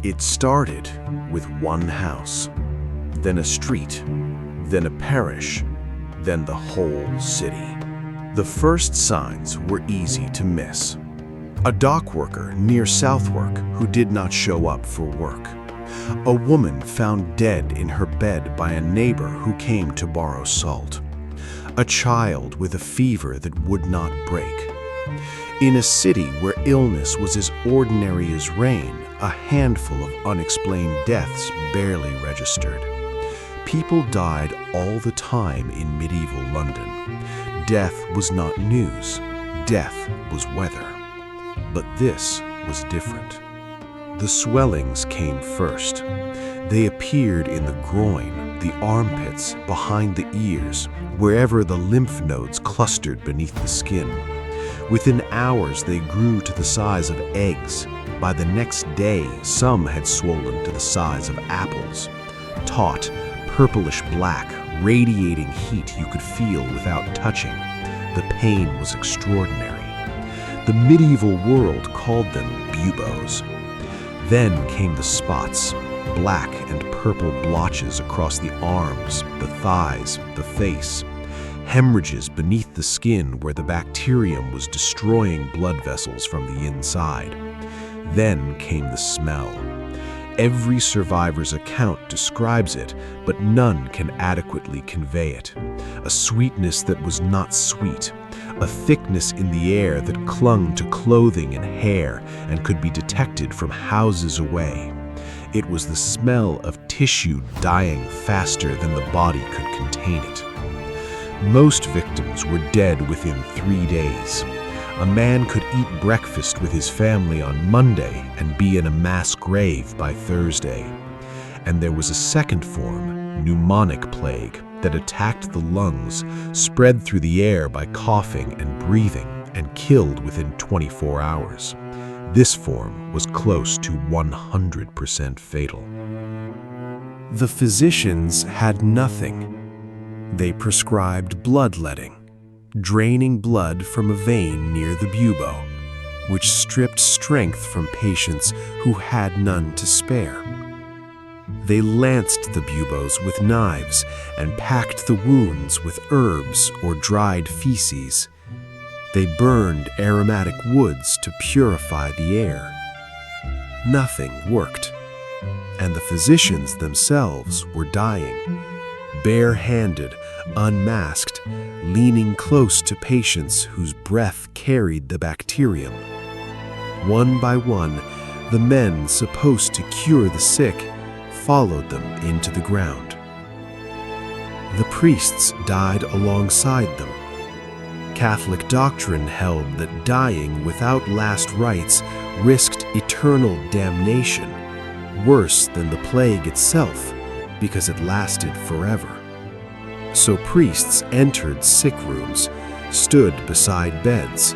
It started with one house, then a street, then a parish, then the whole city. The first signs were easy to miss. A dock worker near Southwark who did not show up for work. A woman found dead in her bed by a neighbor who came to borrow salt. A child with a fever that would not break. In a city where illness was as ordinary as rain, a handful of unexplained deaths barely registered. People died all the time in medieval London. Death was not news. Death was weather. But this was different. The swellings came first. They appeared in the groin, the armpits, behind the ears, wherever the lymph nodes clustered beneath the skin. Within hours, they grew to the size of eggs. By the next day, some had swollen to the size of apples. Taut, purplish black, radiating heat you could feel without touching. The pain was extraordinary. The medieval world called them buboes. Then came the spots, black and purple blotches across the arms, the thighs, the face. Hemorrhages beneath the skin where the bacterium was destroying blood vessels from the inside. Then came the smell. Every survivor's account describes it, but none can adequately convey it. A sweetness that was not sweet. A thickness in the air that clung to clothing and hair and could be detected from houses away. It was the smell of tissue dying faster than the body could contain it. Most victims were dead within 3 days. A man could eat breakfast with his family on Monday and be in a mass grave by Thursday. And there was a second form, pneumonic plague, that attacked the lungs, spread through the air by coughing and breathing, and killed within 24 hours. This form was close to 100% fatal. The physicians had nothing. They prescribed bloodletting, draining blood from a vein near the bubo, which stripped strength from patients who had none to spare. They lanced the buboes with knives and packed the wounds with herbs or dried feces. They burned aromatic woods to purify the air. Nothing worked, and the physicians themselves were dying, bare-handed, unmasked, leaning close to patients whose breath carried the bacterium. One by one, the men supposed to cure the sick followed them into the ground. The priests died alongside them. Catholic doctrine held that dying without last rites risked eternal damnation, worse than the plague itself, because it lasted forever. So priests entered sick rooms, stood beside beds,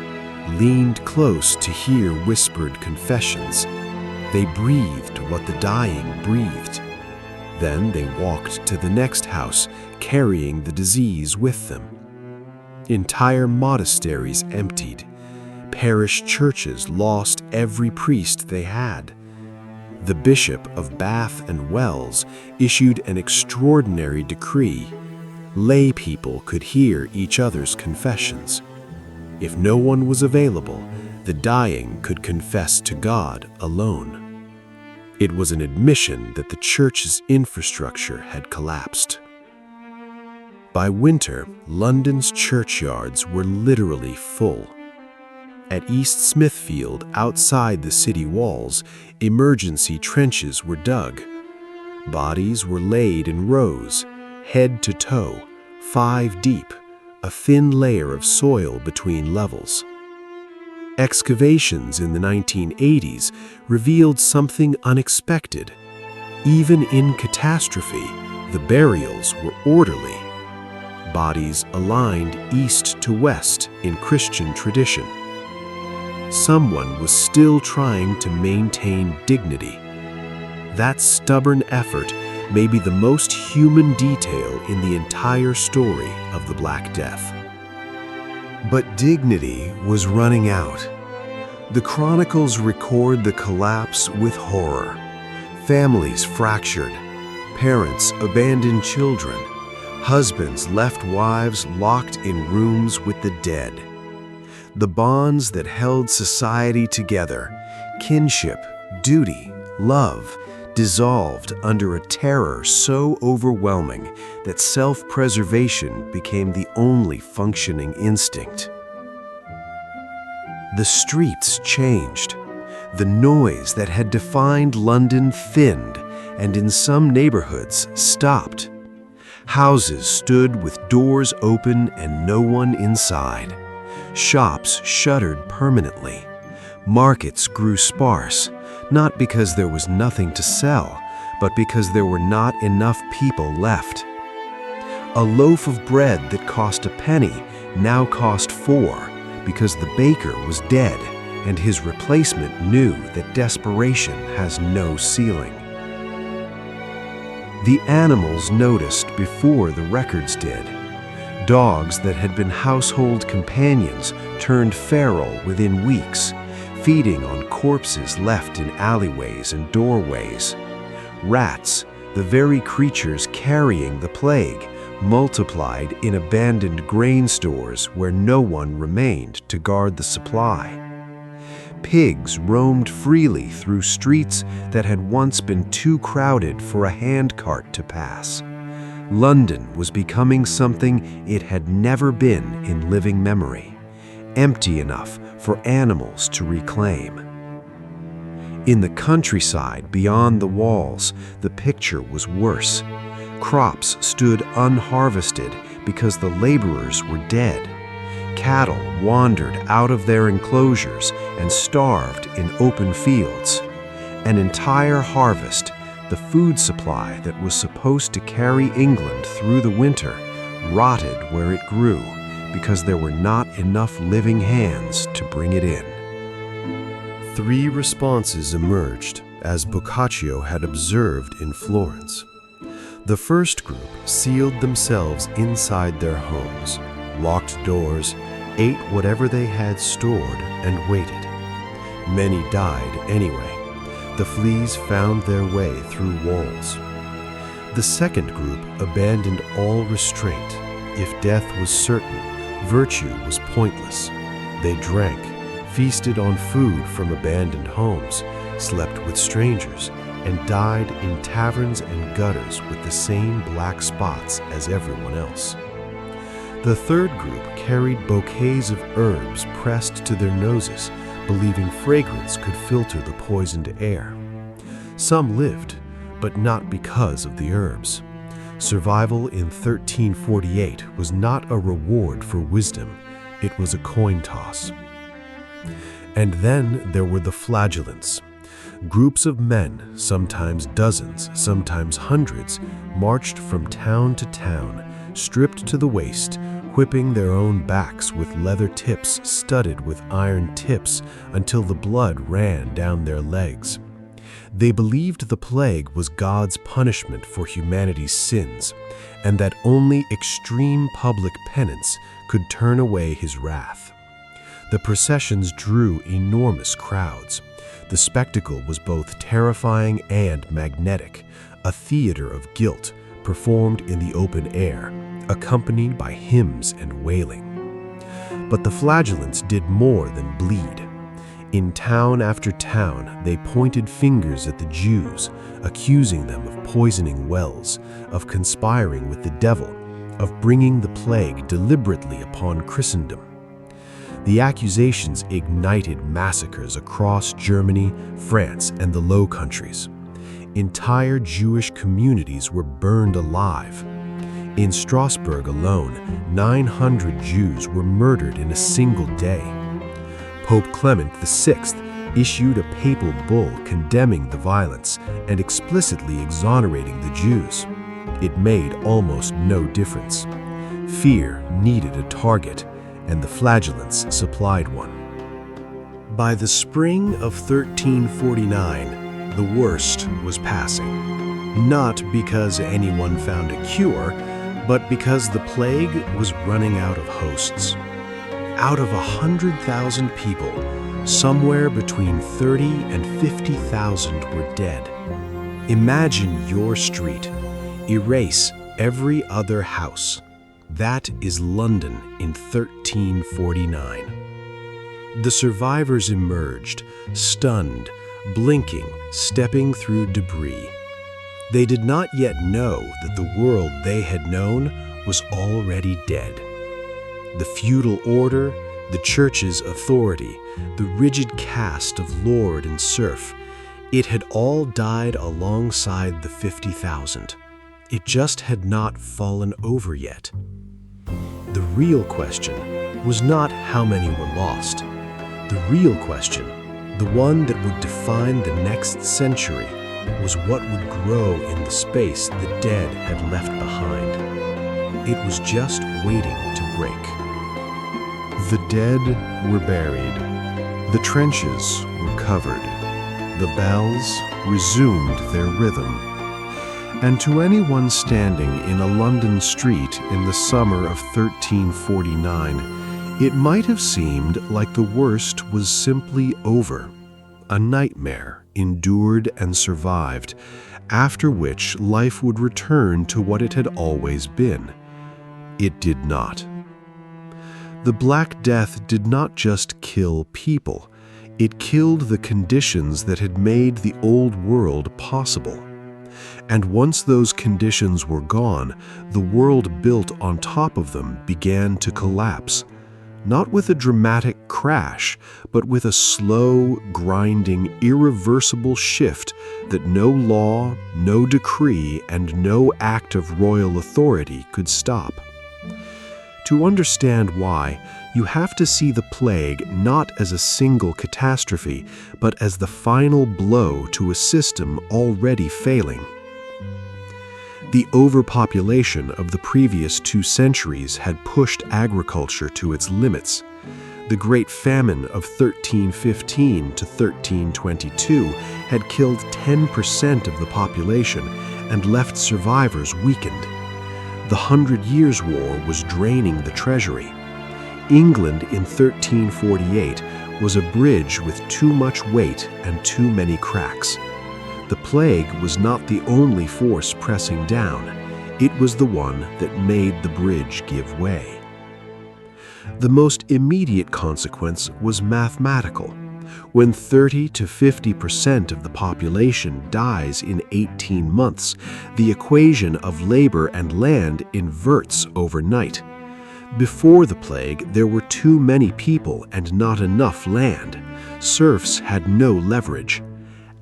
leaned close to hear whispered confessions. They breathed what the dying breathed. Then they walked to the next house, carrying the disease with them. Entire monasteries emptied. Parish churches lost every priest they had. The Bishop of Bath and Wells issued an extraordinary decree. Lay people could hear each other's confessions. If no one was available, the dying could confess to God alone. It was an admission that the church's infrastructure had collapsed. By winter, London's churchyards were literally full. At East Smithfield, outside the city walls, emergency trenches were dug. Bodies were laid in rows, head to toe, 5 deep, a thin layer of soil between levels. Excavations in the 1980s revealed something unexpected. Even in catastrophe, the burials were orderly. Bodies aligned east to west in Christian tradition. Someone was still trying to maintain dignity. That stubborn effort may be the most human detail in the entire story of the Black Death. But dignity was running out. The chronicles record the collapse with horror. Families fractured, parents abandoned children, husbands left wives locked in rooms with the dead. The bonds that held society together, kinship, duty, love, dissolved under a terror so overwhelming that self-preservation became the only functioning instinct. The streets changed. The noise that had defined London thinned, and in some neighborhoods stopped. Houses stood with doors open and no one inside. Shops shuttered permanently. Markets grew sparse, not because there was nothing to sell, but because there were not enough people left. A loaf of bread that cost a penny now cost 4 because the baker was dead and his replacement knew that desperation has no ceiling. The animals noticed before the records did. Dogs that had been household companions turned feral within weeks, feeding on corpses left in alleyways and doorways. Rats, the very creatures carrying the plague, multiplied in abandoned grain stores where no one remained to guard the supply. Pigs roamed freely through streets that had once been too crowded for a handcart to pass. London was becoming something it had never been in living memory, empty enough for animals to reclaim. In the countryside beyond the walls, the picture was worse. Crops stood unharvested because the laborers were dead. Cattle wandered out of their enclosures and starved in open fields. An entire harvest, the food supply that was supposed to carry England through the winter, rotted where it grew because there were not enough living hands to bring it in. 3 responses emerged, as Boccaccio had observed in Florence. The first group sealed themselves inside their homes, locked doors, ate whatever they had stored, and waited. Many died anyway. The fleas found their way through walls. The second group abandoned all restraint. If death was certain, virtue was pointless. They drank, feasted on food from abandoned homes, slept with strangers, and died in taverns and gutters with the same black spots as everyone else. The third group carried bouquets of herbs pressed to their noses, believing fragrance could filter the poisoned air. Some lived, but not because of the herbs. Survival in 1348 was not a reward for wisdom, it was a coin toss. And then there were the flagellants. Groups of men, sometimes dozens, sometimes hundreds, marched from town to town, stripped to the waist, whipping their own backs with leather tips studded with iron tips until the blood ran down their legs. They believed the plague was God's punishment for humanity's sins, and that only extreme public penance could turn away his wrath. The processions drew enormous crowds. The spectacle was both terrifying and magnetic, a theater of guilt performed in the open air, accompanied by hymns and wailing. But the flagellants did more than bleed. In town after town, they pointed fingers at the Jews, accusing them of poisoning wells, of conspiring with the devil, of bringing the plague deliberately upon Christendom. The accusations ignited massacres across Germany, France, and the Low Countries. Entire Jewish communities were burned alive. In Strasbourg alone, 900 Jews were murdered in a single day. Pope Clement VI issued a papal bull condemning the violence and explicitly exonerating the Jews. It made almost no difference. Fear needed a target, and the flagellants supplied one. By the spring of 1349, the worst was passing. Not because anyone found a cure, but because the plague was running out of hosts. Out of 100,000 people, somewhere between 30 and 50,000 were dead. Imagine your street. Erase every other house. That is London in 1349. The survivors emerged, stunned, blinking, stepping through debris. They did not yet know that the world they had known was already dead. The feudal order, the church's authority, the rigid caste of lord and serf, it had all died alongside the 50,000. It just had not fallen over yet. The real question was not how many were lost. The real question, the one that would define the next century, was what would grow in the space the dead had left behind. It was just waiting to break. The dead were buried. The trenches were covered. The bells resumed their rhythm. And to anyone standing in a London street in the summer of 1349, it might have seemed like the worst was simply over. A nightmare endured and survived, after which life would return to what it had always been. It did not. The Black Death did not just kill people, it killed the conditions that had made the old world possible. And once those conditions were gone, the world built on top of them began to collapse. Not with a dramatic crash, but with a slow, grinding, irreversible shift that no law, no decree, and no act of royal authority could stop. To understand why, you have to see the plague not as a single catastrophe, but as the final blow to a system already failing. The overpopulation of the previous 2 centuries had pushed agriculture to its limits. The Great Famine of 1315 to 1322 had killed 10% of the population and left survivors weakened. The 100 Years' War was draining the treasury. England in 1348 was a bridge with too much weight and too many cracks. The plague was not the only force pressing down. It was the one that made the bridge give way. The most immediate consequence was mathematical. When 30 to 50% of the population dies in 18 months, the equation of labor and land inverts overnight. Before the plague, there were too many people and not enough land. Serfs had no leverage.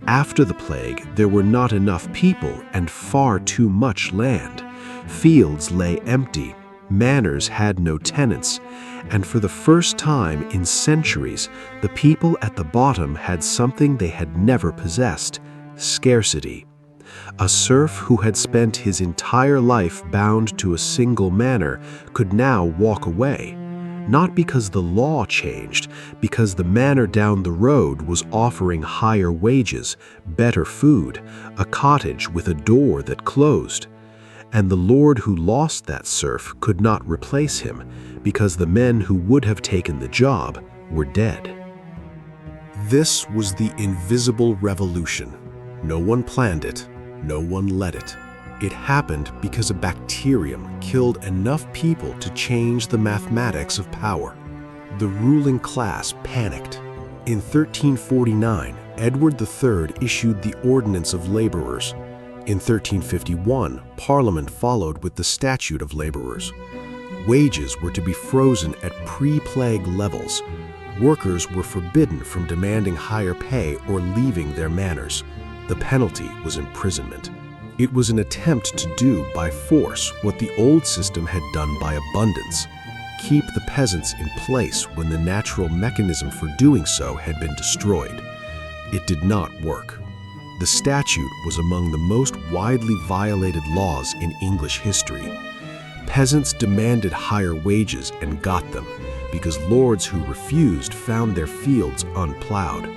After the plague, there were not enough people and far too much land. Fields lay empty, manors had no tenants, and for the first time in centuries, the people at the bottom had something they had never possessed: scarcity. A serf who had spent his entire life bound to a single manor could now walk away. Not because the law changed, because the manor down the road was offering higher wages, better food, a cottage with a door that closed. And the lord who lost that serf could not replace him, because the men who would have taken the job were dead. This was the invisible revolution. No one planned it, no one led it. It happened because a bacterium killed enough people to change the mathematics of power. The ruling class panicked. In 1349, Edward III issued the Ordinance of Laborers. In 1351, Parliament followed with the Statute of Laborers. Wages were to be frozen at pre-plague levels. Workers were forbidden from demanding higher pay or leaving their manors. The penalty was imprisonment. It was an attempt to do by force what the old system had done by abundance: keep the peasants in place when the natural mechanism for doing so had been destroyed. It did not work. The statute was among the most widely violated laws in English history. Peasants demanded higher wages and got them, because lords who refused found their fields unplowed.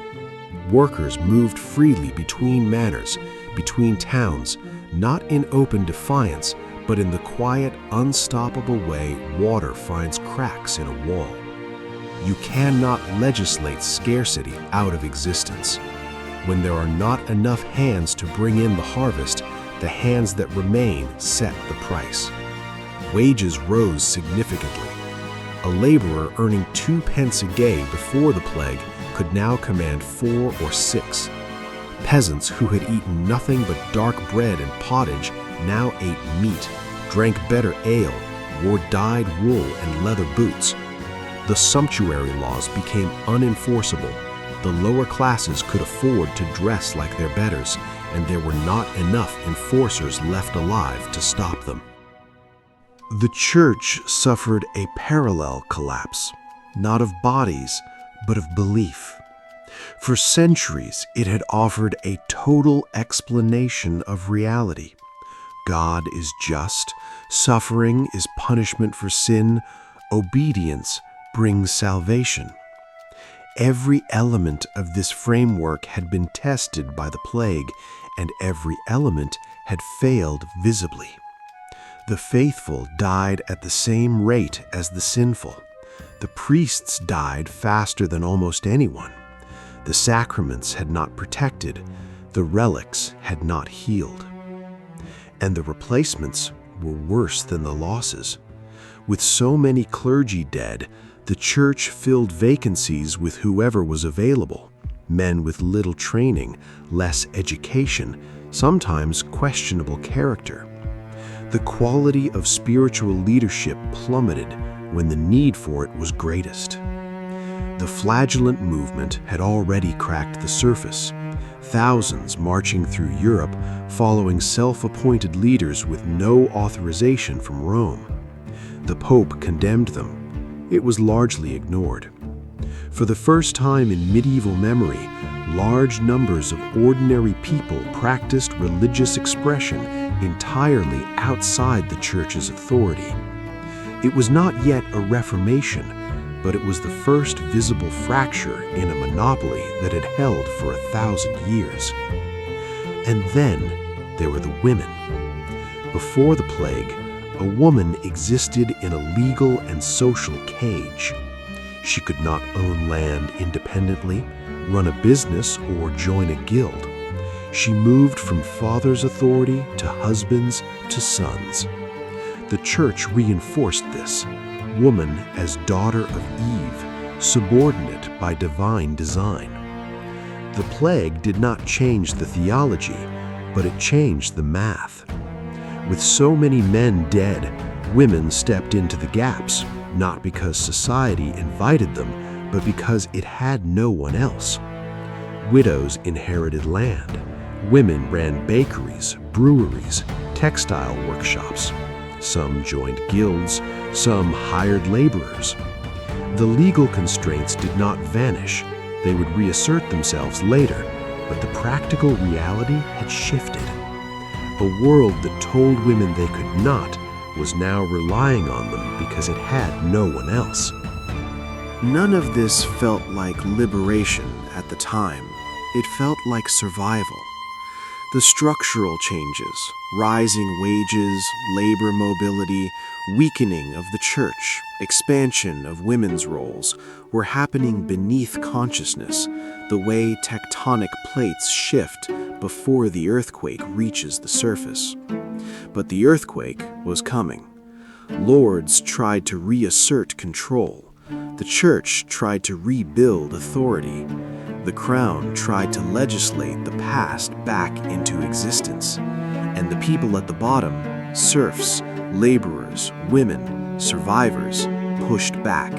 Workers moved freely between manors, between towns, not in open defiance, but in the quiet, unstoppable way water finds cracks in a wall. You cannot legislate scarcity out of existence. When there are not enough hands to bring in the harvest, the hands that remain set the price. Wages rose significantly. A laborer earning 2 pence a day before the plague could now command 4 or 6. Peasants who had eaten nothing but dark bread and pottage now ate meat, drank better ale, wore dyed wool and leather boots. The sumptuary laws became unenforceable. The lower classes could afford to dress like their betters, and there were not enough enforcers left alive to stop them. The church suffered a parallel collapse, not of bodies, but of belief. For centuries, it had offered a total explanation of reality. God is just, suffering is punishment for sin, obedience brings salvation. Every element of this framework had been tested by the plague, and every element had failed visibly. The faithful died at the same rate as the sinful. The priests died faster than almost anyone. The sacraments had not protected, the relics had not healed. And the replacements were worse than the losses. With so many clergy dead, the church filled vacancies with whoever was available, men with little training, less education, sometimes questionable character. The quality of spiritual leadership plummeted when the need for it was greatest. The flagellant movement had already cracked the surface, thousands marching through Europe following self-appointed leaders with no authorization from Rome. The Pope condemned them. It was largely ignored. For the first time in medieval memory, large numbers of ordinary people practiced religious expression entirely outside the church's authority. It was not yet a reformation, but it was the first visible fracture in a monopoly that had held for 1,000 years. And then there were the women. Before the plague, a woman existed in a legal and social cage. She could not own land independently, run a business, or join a guild. She moved from father's authority to husbands to sons. The church reinforced this. Woman as daughter of Eve, subordinate by divine design. The plague did not change the theology, but it changed the math. With so many men dead, women stepped into the gaps, not because society invited them, but because it had no one else. Widows inherited land. Women ran bakeries, breweries, textile workshops. Some joined guilds, some hired laborers. The legal constraints did not vanish. They would reassert themselves later, but the practical reality had shifted. A world that told women they could not was now relying on them because it had no one else. None of this felt like liberation at the time. It felt like survival. The structural changes, rising wages, labor mobility, weakening of the church, expansion of women's roles, were happening beneath consciousness, the way tectonic plates shift before the earthquake reaches the surface. But the earthquake was coming. Lords tried to reassert control. The church tried to rebuild authority. The crown tried to legislate the past back into existence. And the people at the bottom, serfs, laborers, women, survivors, pushed back.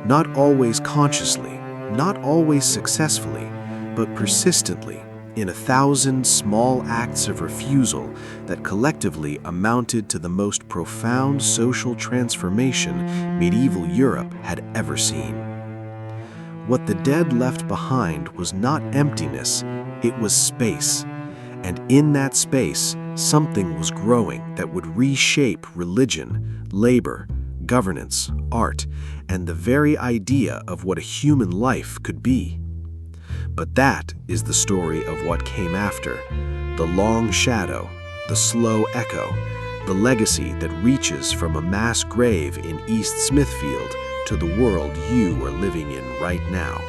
Not always consciously, not always successfully, but persistently, in 1,000 small acts of refusal that collectively amounted to the most profound social transformation medieval Europe had ever seen. What the dead left behind was not emptiness, it was space. And in that space, something was growing that would reshape religion, labor, governance, art, and the very idea of what a human life could be. But that is the story of what came after, the long shadow, the slow echo, the legacy that reaches from a mass grave in East Smithfield to the world you are living in right now.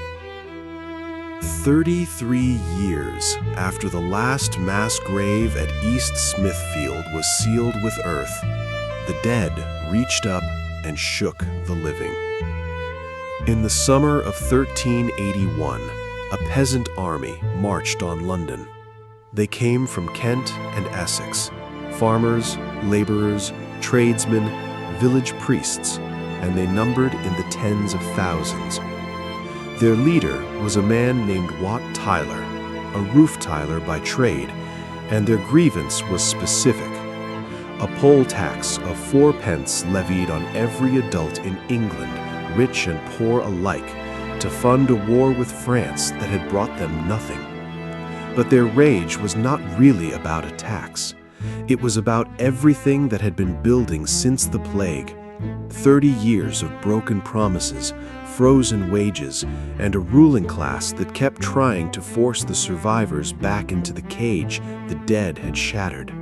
33 years after the last mass grave at East Smithfield was sealed with earth, the dead reached up and shook the living. In the summer of 1381, a peasant army marched on London. They came from Kent and Essex, farmers, laborers, tradesmen, village priests, and they numbered in the tens of thousands. Their leader was a man named Wat Tyler, a roof tiler by trade, and their grievance was specific: a poll tax of 4 pence levied on every adult in England, rich and poor alike, to fund a war with France that had brought them nothing. But their rage was not really about a tax. It was about everything that had been building since the plague. 30 years of broken promises, frozen wages, and a ruling class that kept trying to force the survivors back into the cage the dead had shattered.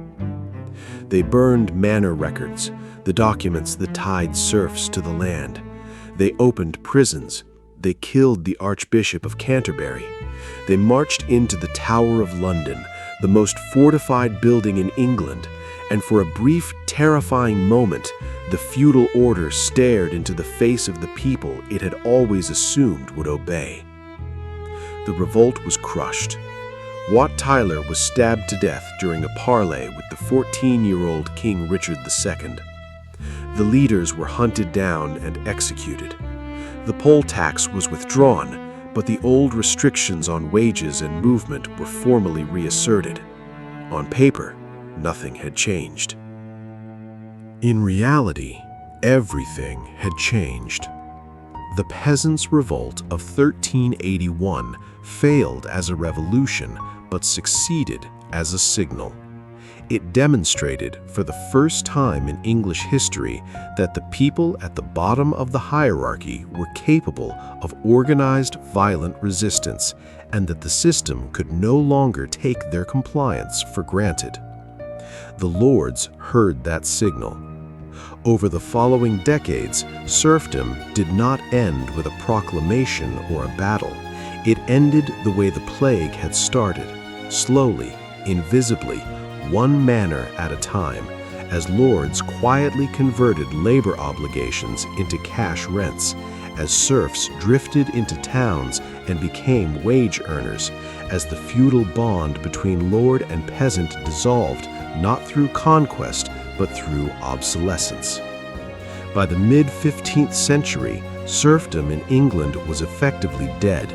They burned manor records, the documents that tied serfs to the land. They opened prisons. They killed the Archbishop of Canterbury. They marched into the Tower of London, the most fortified building in England, and for a brief, terrifying moment, the feudal order stared into the face of the people it had always assumed would obey. The revolt was crushed. Wat Tyler was stabbed to death during a parley with the 14-year-old King Richard II. The leaders were hunted down and executed. The poll tax was withdrawn, but the old restrictions on wages and movement were formally reasserted. On paper, nothing had changed. In reality, everything had changed. The Peasants' Revolt of 1381 failed as a revolution, but succeeded as a signal. It demonstrated for the first time in English history that the people at the bottom of the hierarchy were capable of organized, violent resistance, and that the system could no longer take their compliance for granted. The lords heard that signal. Over the following decades, serfdom did not end with a proclamation or a battle. It ended the way the plague had started, slowly, invisibly, one manor at a time, as lords quietly converted labor obligations into cash rents, as serfs drifted into towns and became wage earners, as the feudal bond between lord and peasant dissolved, not through conquest, but through obsolescence. By the mid-15th century, serfdom in England was effectively dead.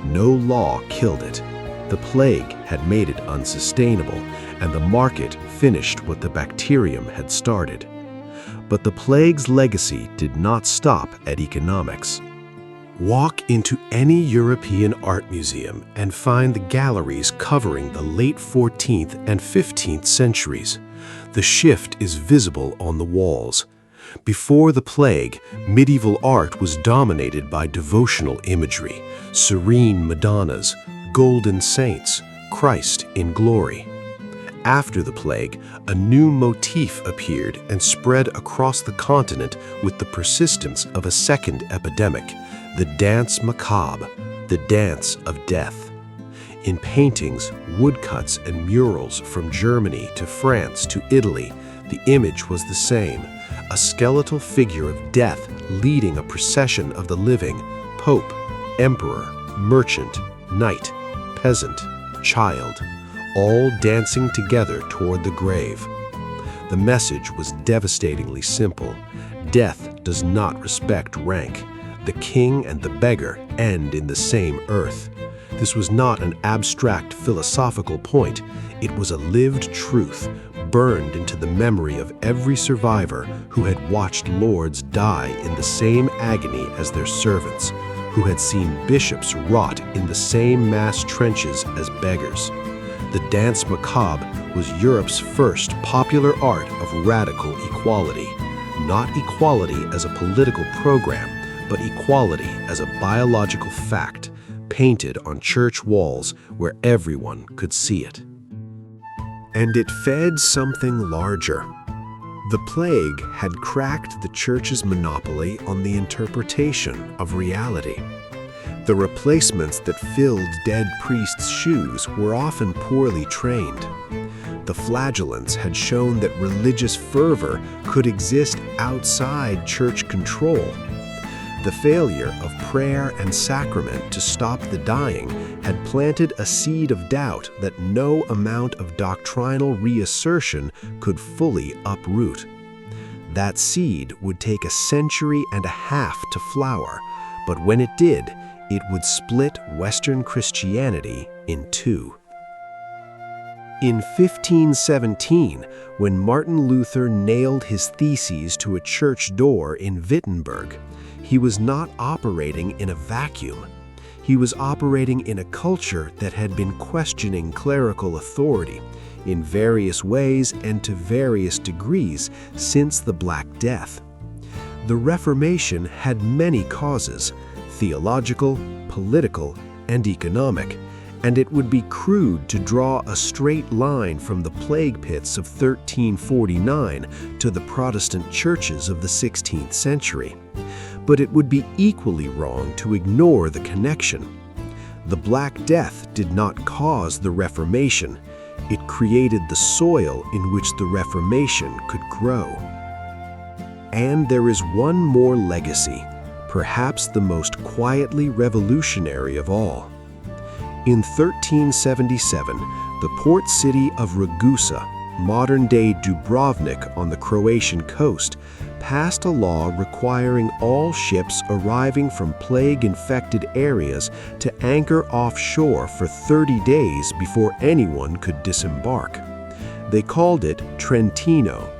No law killed it. The plague had made it unsustainable, and the market finished what the bacterium had started. But the plague's legacy did not stop at economics. Walk into any European art museum and find the galleries covering the late 14th and 15th centuries. The shift is visible on the walls. Before the plague, medieval art was dominated by devotional imagery, serene Madonnas, golden saints, Christ in glory. After the plague, a new motif appeared and spread across the continent with the persistence of a second epidemic, the danse macabre, the dance of death. In paintings, woodcuts, and murals from Germany to France to Italy, the image was the same, a skeletal figure of death leading a procession of the living, pope, emperor, merchant, knight, peasant, child, all dancing together toward the grave. The message was devastatingly simple. Death does not respect rank. The king and the beggar end in the same earth. This was not an abstract philosophical point. It was a lived truth, burned into the memory of every survivor who had watched lords die in the same agony as their servants, who had seen bishops rot in the same mass trenches as beggars. The danse macabre was Europe's first popular art of radical equality, not equality as a political program, but equality as a biological fact, painted on church walls where everyone could see it. And it fed something larger. The plague had cracked the church's monopoly on the interpretation of reality. The replacements that filled dead priests' shoes were often poorly trained. The flagellants had shown that religious fervor could exist outside church control. The failure of prayer and sacrament to stop the dying had planted a seed of doubt that no amount of doctrinal reassertion could fully uproot. That seed would take a century and a half to flower, but when it did, it would split Western Christianity in two. In 1517, when Martin Luther nailed his theses to a church door in Wittenberg, he was not operating in a vacuum. He was operating in a culture that had been questioning clerical authority in various ways and to various degrees since the Black Death. The Reformation had many causes: theological, political, and economic, and it would be crude to draw a straight line from the plague pits of 1349 to the Protestant churches of the 16th century. But it would be equally wrong to ignore the connection. The Black Death did not cause the Reformation. It created the soil in which the Reformation could grow. And there is one more legacy, perhaps the most quietly revolutionary of all. In 1377, the port city of Ragusa, modern-day Dubrovnik on the Croatian coast, passed a law requiring all ships arriving from plague-infected areas to anchor offshore for 30 days before anyone could disembark. They called it Trentino.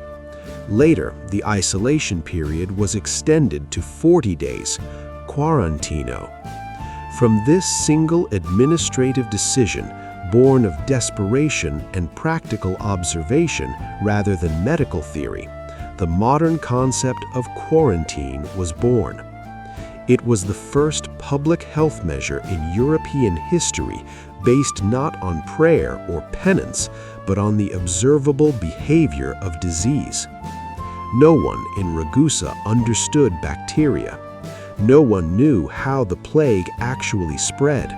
Later, the isolation period was extended to 40 days, Quarantino. From this single administrative decision, born of desperation and practical observation rather than medical theory, the modern concept of quarantine was born. It was the first public health measure in European history based not on prayer or penance, but on the observable behavior of disease. No one in Ragusa understood bacteria. No one knew how the plague actually spread,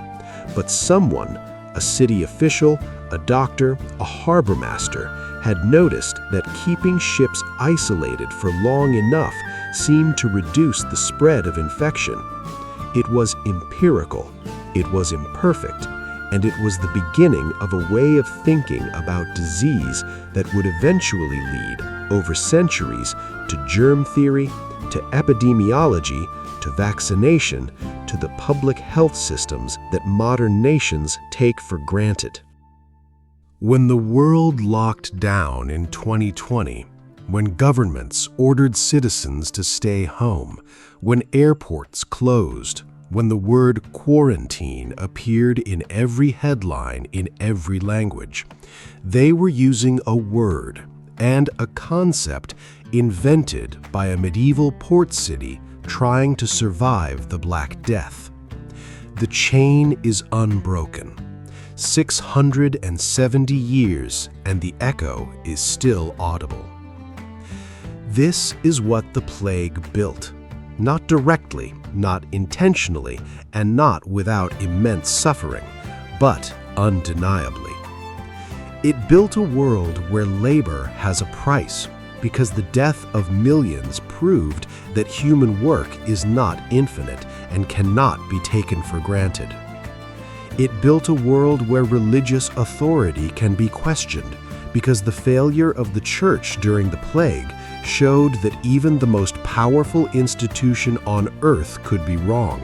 but someone, a city official, a doctor, a harbor master, had noticed that keeping ships isolated for long enough seemed to reduce the spread of infection. It was empirical, it was imperfect, and it was the beginning of a way of thinking about disease that would eventually lead, over centuries, to germ theory, to epidemiology, to vaccination, to the public health systems that modern nations take for granted. When the world locked down in 2020, when governments ordered citizens to stay home, when airports closed, when the word quarantine appeared in every headline in every language, they were using a word and a concept invented by a medieval port city trying to survive the Black Death. The chain is unbroken. 670 years, and the echo is still audible. This is what the plague built. Not directly, not intentionally, and not without immense suffering, but undeniably. It built a world where labor has a price, because the death of millions proved that human work is not infinite and cannot be taken for granted. It built a world where religious authority can be questioned, because the failure of the church during the plague showed that even the most powerful institution on earth could be wrong.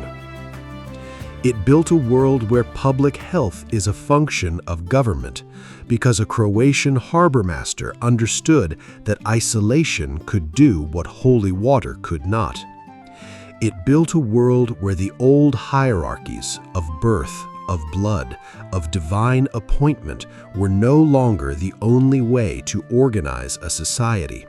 It built a world where public health is a function of government, because a Croatian harbor master understood that isolation could do what holy water could not. It built a world where the old hierarchies of birth, of blood, of divine appointment were no longer the only way to organize a society,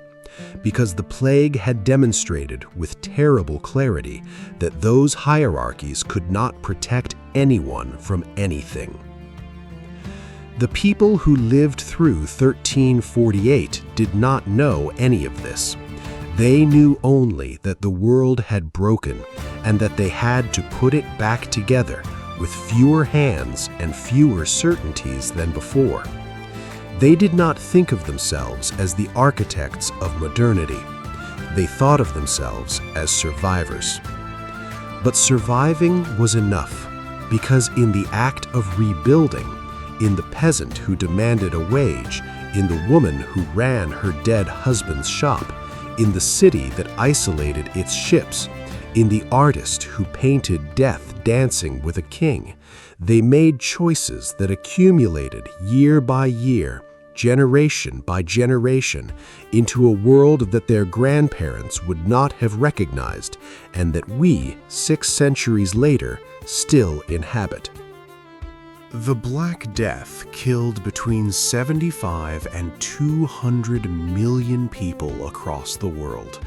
because the plague had demonstrated with terrible clarity that those hierarchies could not protect anyone from anything. The people who lived through 1348 did not know any of this. They knew only that the world had broken and that they had to put it back together with fewer hands and fewer certainties than before. They did not think of themselves as the architects of modernity. They thought of themselves as survivors. But surviving was enough, because in the act of rebuilding, in the peasant who demanded a wage, in the woman who ran her dead husband's shop, in the city that isolated its ships, in the artist who painted death dancing with a king, they made choices that accumulated year by year, generation by generation, into a world that their grandparents would not have recognized and that we, 6 centuries later, still inhabit. The Black Death killed between 75 and 200 million people across the world.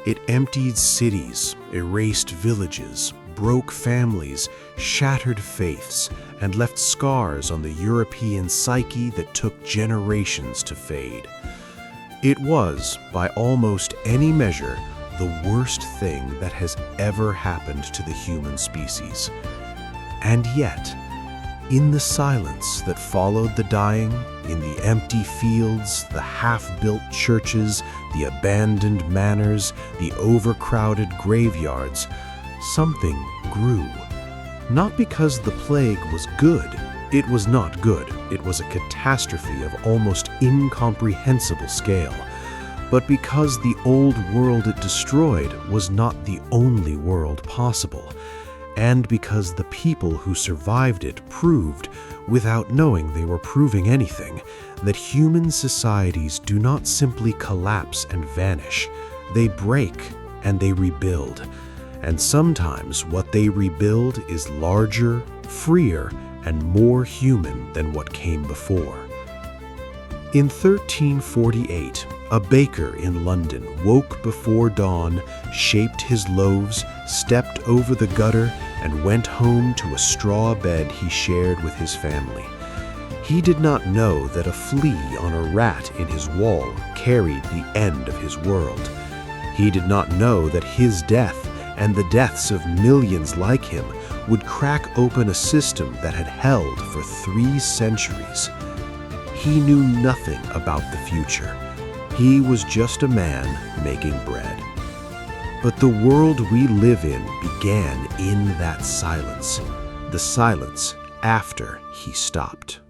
It emptied cities, erased villages, broke families, shattered faiths, and left scars on the European psyche that took generations to fade. It was, by almost any measure, the worst thing that has ever happened to the human species. And yet, in the silence that followed the dying, in the empty fields, the half-built churches, the abandoned manors, the overcrowded graveyards, something grew. Not because the plague was good. It was not good. It was a catastrophe of almost incomprehensible scale. But because the old world it destroyed was not the only world possible, and because the people who survived it proved, without knowing they were proving anything, that human societies do not simply collapse and vanish. They break and they rebuild. And sometimes what they rebuild is larger, freer, and more human than what came before. In 1348, a baker in London woke before dawn, shaped his loaves, stepped over the gutter, and went home to a straw bed he shared with his family. He did not know that a flea on a rat in his wall carried the end of his world. He did not know that his death and the deaths of millions like him would crack open a system that had held for 3 centuries. He knew nothing about the future. He was just a man making bread. But the world we live in began in that silence, the silence after he stopped.